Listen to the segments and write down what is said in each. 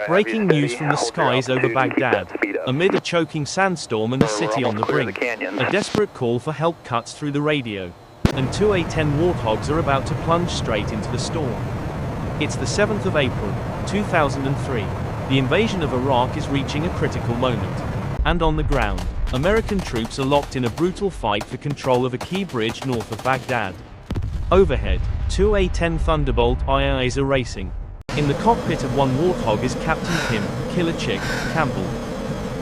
Breaking news from the skies over Baghdad. Amid a choking sandstorm and a city on the brink, a desperate call for help cuts through the radio, and two A-10 Warthogs are about to plunge straight into the storm. It's the 7th of April, 2003. The invasion of Iraq is reaching a critical moment. And on the ground, American troops are locked in a brutal fight for control of a key bridge north of Baghdad. Overhead, two A-10 Thunderbolt IIAs are racing. In the cockpit of one Warthog is Captain Kim, Killer Chick, Campbell.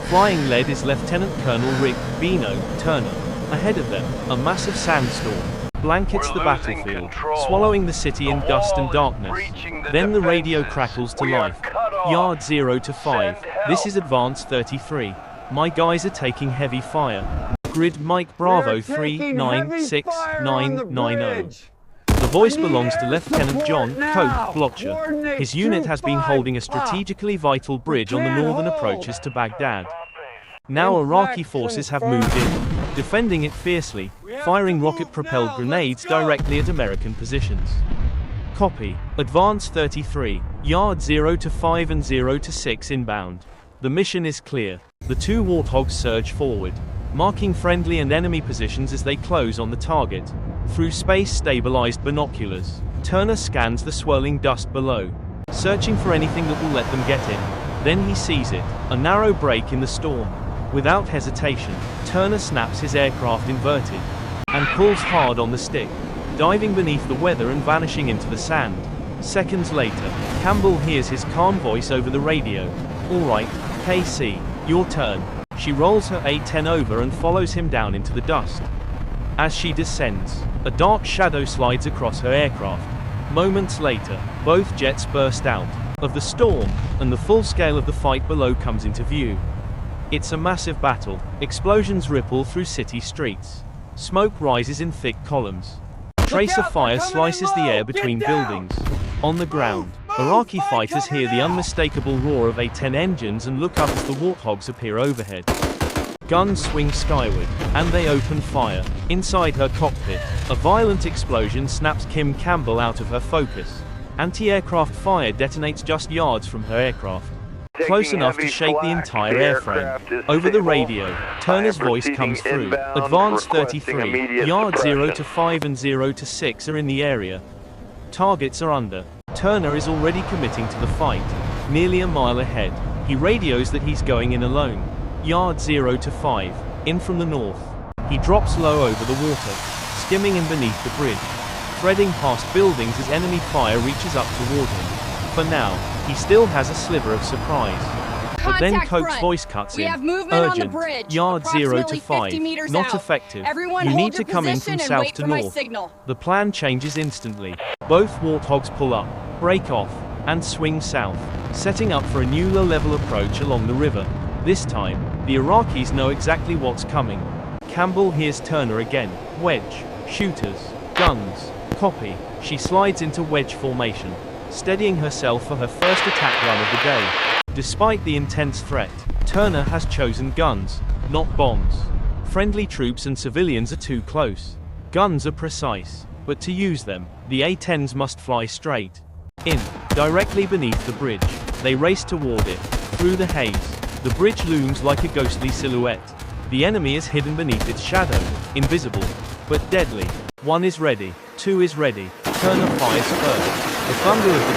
Flying lead is Lieutenant Colonel Rick, Bino, Turner. Ahead of them, a massive sandstorm blankets the battlefield, swallowing the city in dust and darkness. Then the radio crackles to life. Yard 0 to 5. This is Advance 33. My guys are taking heavy fire. Grid Mike Bravo 396990. The voice belongs to Lieutenant John Cope Blotcher. His unit has been holding a strategically vital bridge on the northern approaches to Baghdad. Now Iraqi forces have moved in, defending it fiercely, firing rocket-propelled grenades directly at American positions. Copy. Advance 33. Yard 0 to 5 and 0 to 6 inbound. The mission is clear. The two Warthogs surge forward, marking friendly and enemy positions as they close on the target. Through space-stabilized binoculars, Turner scans the swirling dust below, searching for anything that will let them get in. Then he sees it, a narrow break in the storm. Without hesitation, Turner snaps his aircraft inverted, and pulls hard on the stick, diving beneath the weather and vanishing into the sand. Seconds later, Campbell hears his calm voice over the radio. "All right, KC, your turn." She rolls her A-10 over and follows him down into the dust. As she descends, a dark shadow slides across her aircraft. Moments later, both jets burst out of the storm, and the full scale of the fight below comes into view. It's a massive battle. Explosions ripple through city streets. Smoke rises in thick columns. Tracer fire slices the air between buildings. On the ground, Iraqi fighters hear the unmistakable roar of A-10 engines and look up as the Warthogs appear overhead. Guns swing skyward, and they open fire. Inside her cockpit, a violent explosion snaps Kim Campbell out of her focus. Anti-aircraft fire detonates just yards from her aircraft, close enough to shake the entire airframe. Over the radio, Turner's voice comes through. Advance 33, Yard 0 to 5 and 0 to 6 are in the area. Targets are under. Turner is already committing to the fight. Nearly a mile ahead, he radios that he's going in alone. Yard 0 to 5, in from the north. He drops low over the water, skimming in beneath the bridge, threading past buildings as enemy fire reaches up toward him. For now, he still has a sliver of surprise. But then Coke's voice cuts in. Urgent. Yard 0 to 5. Not effective. You need to come in from south to north. The plan changes instantly. Both Warthogs pull up, break off, and swing south, setting up for a new low-level approach along the river. This time, the Iraqis know exactly what's coming. Campbell hears Turner again. Wedge. Shooters. Guns. Copy. She slides into wedge formation, steadying herself for her first attack run of the day. Despite the intense threat, Turner has chosen guns, not bombs. Friendly troops and civilians are too close. Guns are precise, but to use them, the A-10s must fly straight in, directly beneath the bridge. They race toward it, through the haze. The bridge looms like a ghostly silhouette. The enemy is hidden beneath its shadow, invisible, but deadly. One is ready, two is ready. Turner fires first. The thunder of the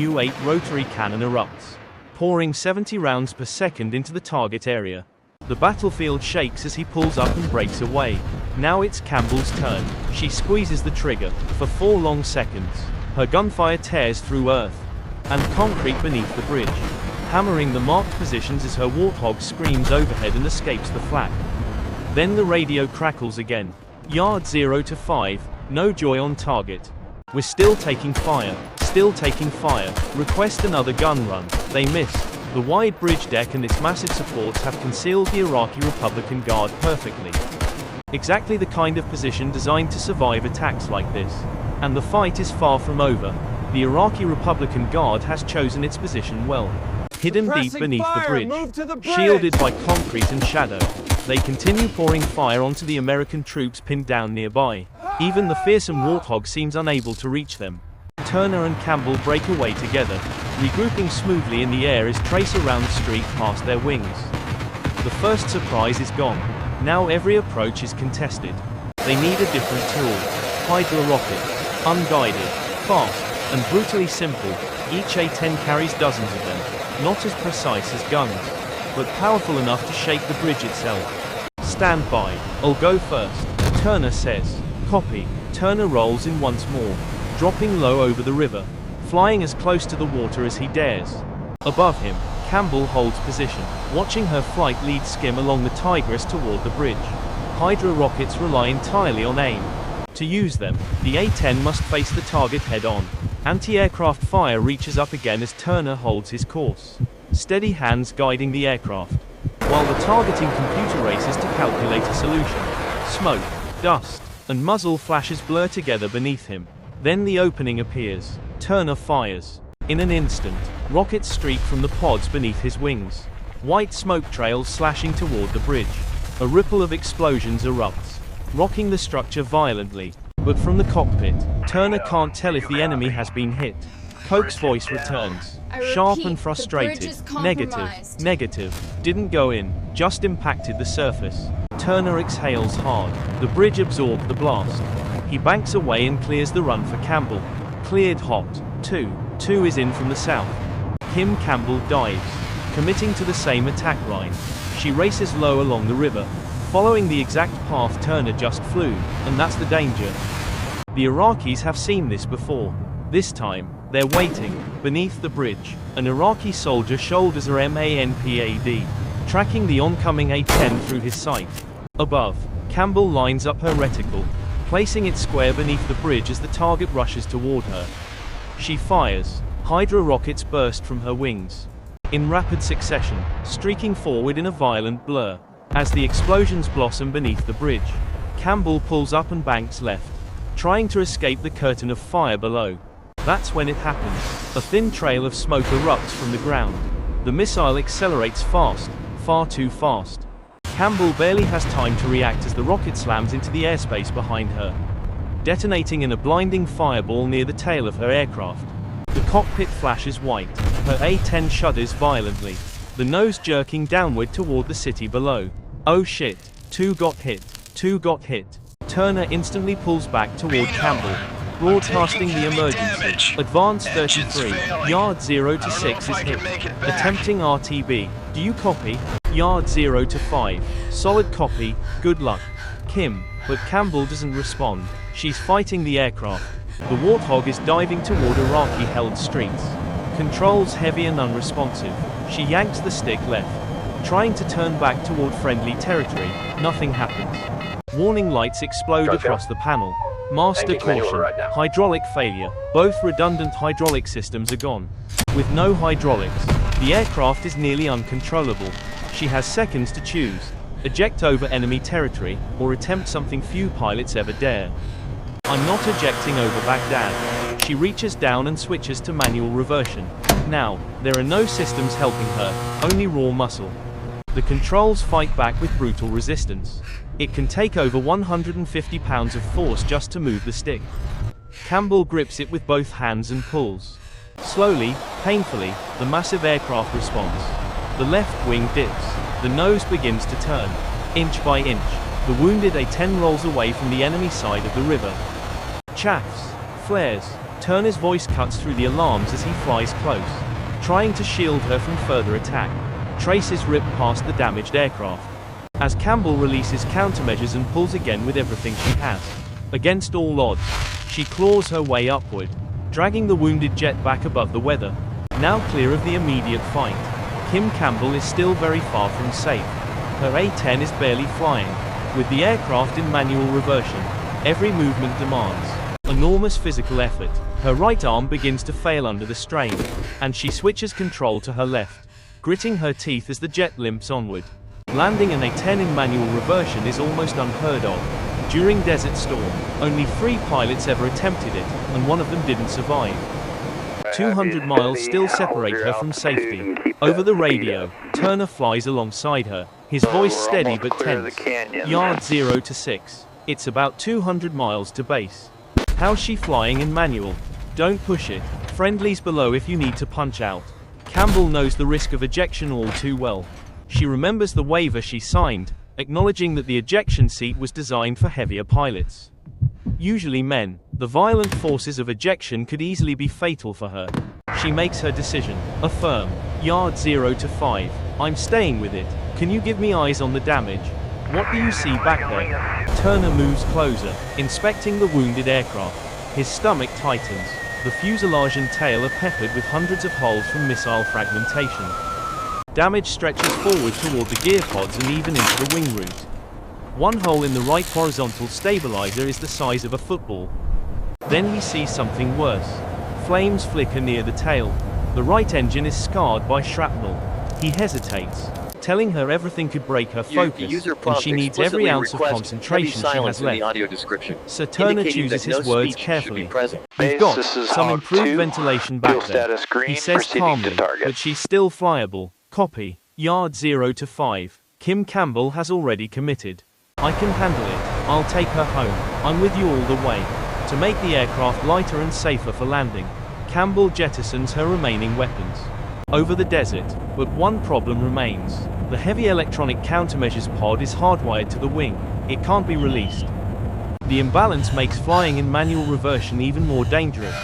GAU-8 rotary cannon erupts, pouring 70 rounds per second into the target area. The battlefield shakes as he pulls up and breaks away. Now it's Campbell's turn. She squeezes the trigger. For 4 long seconds, her gunfire tears through earth and concrete beneath the bridge, hammering the marked positions as her Warthog screams overhead and escapes the flak. Then the radio crackles again. Yard 0 to 5, no joy on target. We're still taking fire. Still taking fire. Request another gun run. They missed. The wide bridge deck and its massive supports have concealed the Iraqi Republican Guard perfectly. Exactly the kind of position designed to survive attacks like this. And the fight is far from over. The Iraqi Republican Guard has chosen its position well. Hidden deep beneath the bridge, shielded by concrete and shadow, they continue pouring fire onto the American troops pinned down nearby. Even the fearsome Warthog seems unable to reach them. Turner and Campbell break away together, Regrouping smoothly in the air as trace around the streak past their wings. The first surprise is gone. Now every approach is contested. They need a different tool. Hydra rocket. Unguided, fast, and brutally simple, each A-10 carries dozens of them. Not as precise as guns, but powerful enough to shake the bridge itself. Stand by. I'll go first, Turner says. Copy. Turner rolls in once more, dropping low over the river, flying as close to the water as he dares. Above him, Campbell holds position, watching her flight lead skim along the Tigris toward the bridge. Hydra rockets rely entirely on aim. To use them, the A-10 must face the target head-on. Anti-aircraft fire reaches up again as Turner holds his course. Steady hands guiding the aircraft, while the targeting computer races to calculate a solution. Smoke, dust, and muzzle flashes blur together beneath him. Then the opening appears. Turner fires. In an instant, rockets streak from the pods beneath his wings. White smoke trails slashing toward the bridge. A ripple of explosions erupts, rocking the structure violently. But from the cockpit, Turner can't tell if the enemy has been hit. Coke's voice returns, sharp and frustrated. Negative. Didn't go in, just impacted the surface. Turner exhales hard. The bridge absorbed the blast. He banks away and clears the run for Campbell. Cleared hot. 2 is in from the south. Kim Campbell dives, committing to the same attack line. She races low along the river, following the exact path Turner just flew, and that's the danger. The Iraqis have seen this before. This time, they're waiting, beneath the bridge. An Iraqi soldier shoulders her MANPAD, tracking the oncoming A-10 through his sight. Above, Campbell lines up her reticle, placing it square beneath the bridge as the target rushes toward her. She fires. Hydra rockets burst from her wings, in rapid succession, streaking forward in a violent blur. As the explosions blossom beneath the bridge, Campbell pulls up and banks left, trying to escape the curtain of fire below. That's when it happens. A thin trail of smoke erupts from the ground. The missile accelerates fast, far too fast. Campbell barely has time to react as the rocket slams into the airspace behind her, detonating in a blinding fireball near the tail of her aircraft. The cockpit flashes white. Her A-10 shudders violently, the nose jerking downward toward the city below. Oh shit, 2 got hit. Turner instantly pulls back toward Campbell, broadcasting the emergency. Advance 33, yard 0 to 6 is hit. Attempting RTB. Do you copy? Yard 0 to 5. Solid copy, good luck. Kim, but Campbell doesn't respond. She's fighting the aircraft. The Warthog is diving toward Iraqi-held streets. Controls heavy and unresponsive. She yanks the stick left, trying to turn back toward friendly territory. Nothing happens. Warning lights explode across the panel. Master caution. Hydraulic failure. Both redundant hydraulic systems are gone. With no hydraulics, the aircraft is nearly uncontrollable. She has seconds to choose. Eject over enemy territory, or attempt something few pilots ever dare. I'm not ejecting over Baghdad. She reaches down and switches to manual reversion. Now, there are no systems helping her, only raw muscle. The controls fight back with brutal resistance. It can take over 150 pounds of force just to move the stick. Campbell grips it with both hands and pulls. Slowly, painfully, the massive aircraft responds. The left wing dips. The nose begins to turn. Inch by inch, the wounded A-10 rolls away from the enemy side of the river. Chaffs, flares. Turner's voice cuts through the alarms as he flies close, trying to shield her from further attack. Traces rip past the damaged aircraft, as Campbell releases countermeasures and pulls again with everything she has. Against all odds, she claws her way upward, dragging the wounded jet back above the weather. Now clear of the immediate fight, Kim Campbell is still very far from safe. Her A-10 is barely flying. With the aircraft in manual reversion, every movement demands enormous physical effort. Her right arm begins to fail under the strain, and she switches control to her left, gritting her teeth as the jet limps onward. Landing an A-10 in manual reversion is almost unheard of. During Desert Storm, only 3 pilots ever attempted it, and one of them didn't survive. 200 miles still separate her from safety. Over the radio, Turner flies alongside her, his voice steady but tense. Yard 0 to 6. It's about 200 miles to base. How's she flying in manual? Don't push it. Friendlies below if you need to punch out. Campbell knows the risk of ejection all too well. She remembers the waiver she signed, acknowledging that the ejection seat was designed for heavier pilots. Usually men, the violent forces of ejection could easily be fatal for her. She makes her decision. A firm, yard 0 to 5. I'm staying with it. Can you give me eyes on the damage? What do you see back there? Turner moves closer, inspecting the wounded aircraft. His stomach tightens. The fuselage and tail are peppered with hundreds of holes from missile fragmentation. Damage stretches forward toward the gear pods and even into the wing root. One hole in the right horizontal stabilizer is the size of a football. Then he sees something worse. Flames flicker near the tail. The right engine is scarred by shrapnel. He hesitates, telling her everything could break her focus, and she needs every ounce of concentration she has left. Sir Turner chooses his words carefully. We've got some improved ventilation back there, he says calmly, but she's still flyable. Copy. Yard 0 to 5. Kim Campbell has already committed. I can handle it. I'll take her home. I'm with you all the way. To make the aircraft lighter and safer for landing, Campbell jettisons her remaining weapons over the desert, but one problem remains. The heavy electronic countermeasures pod is hardwired to the wing. It can't be released. The imbalance makes flying in manual reversion even more dangerous.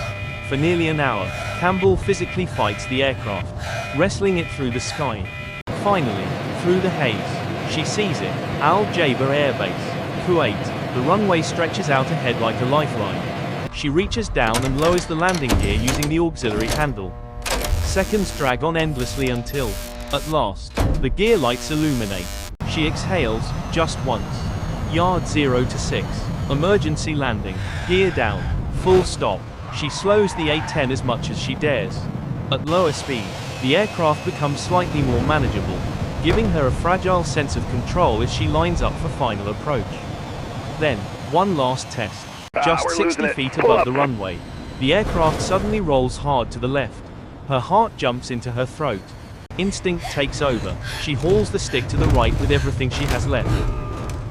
For nearly an hour, Campbell physically fights the aircraft, wrestling it through the sky. Finally, through the haze, she sees it. Al Jaber Air Base, Kuwait. The runway stretches out ahead like a lifeline. She reaches down and lowers the landing gear using the auxiliary handle. Seconds drag on endlessly until, at last, the gear lights illuminate. She exhales, just once. Yard 0 to 6. Emergency landing. Gear down. Full stop. She slows the A-10 as much as she dares. At lower speed, the aircraft becomes slightly more manageable, giving her a fragile sense of control as she lines up for final approach. Then, one last test. Just 60 feet above the runway, the aircraft suddenly rolls hard to the left. Her heart jumps into her throat. Instinct takes over. She hauls the stick to the right with everything she has left.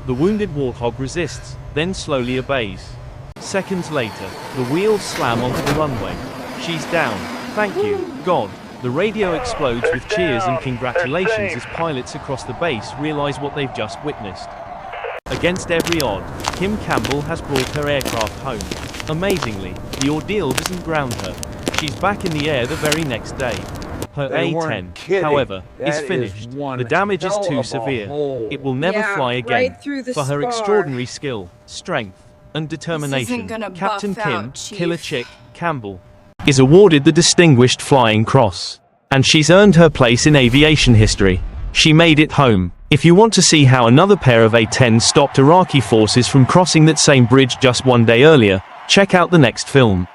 The wounded Warthog resists, then slowly obeys. Seconds later, the wheels slam onto the runway. She's down. Thank you, God. The radio explodes with cheers and congratulations as pilots across the base realize what they've just witnessed. Against every odd, Kim Campbell has brought her aircraft home. Amazingly, the ordeal doesn't ground her. She's back in the air the very next day. Her A-10, however, is finished. The damage is too severe. It will never fly again. For her extraordinary skill, strength, and determination, Captain Kim, Killer Chick, Campbell is awarded the Distinguished Flying Cross. And she's earned her place in aviation history. She made it home. If you want to see how another pair of A-10s stopped Iraqi forces from crossing that same bridge just one day earlier, check out the next film.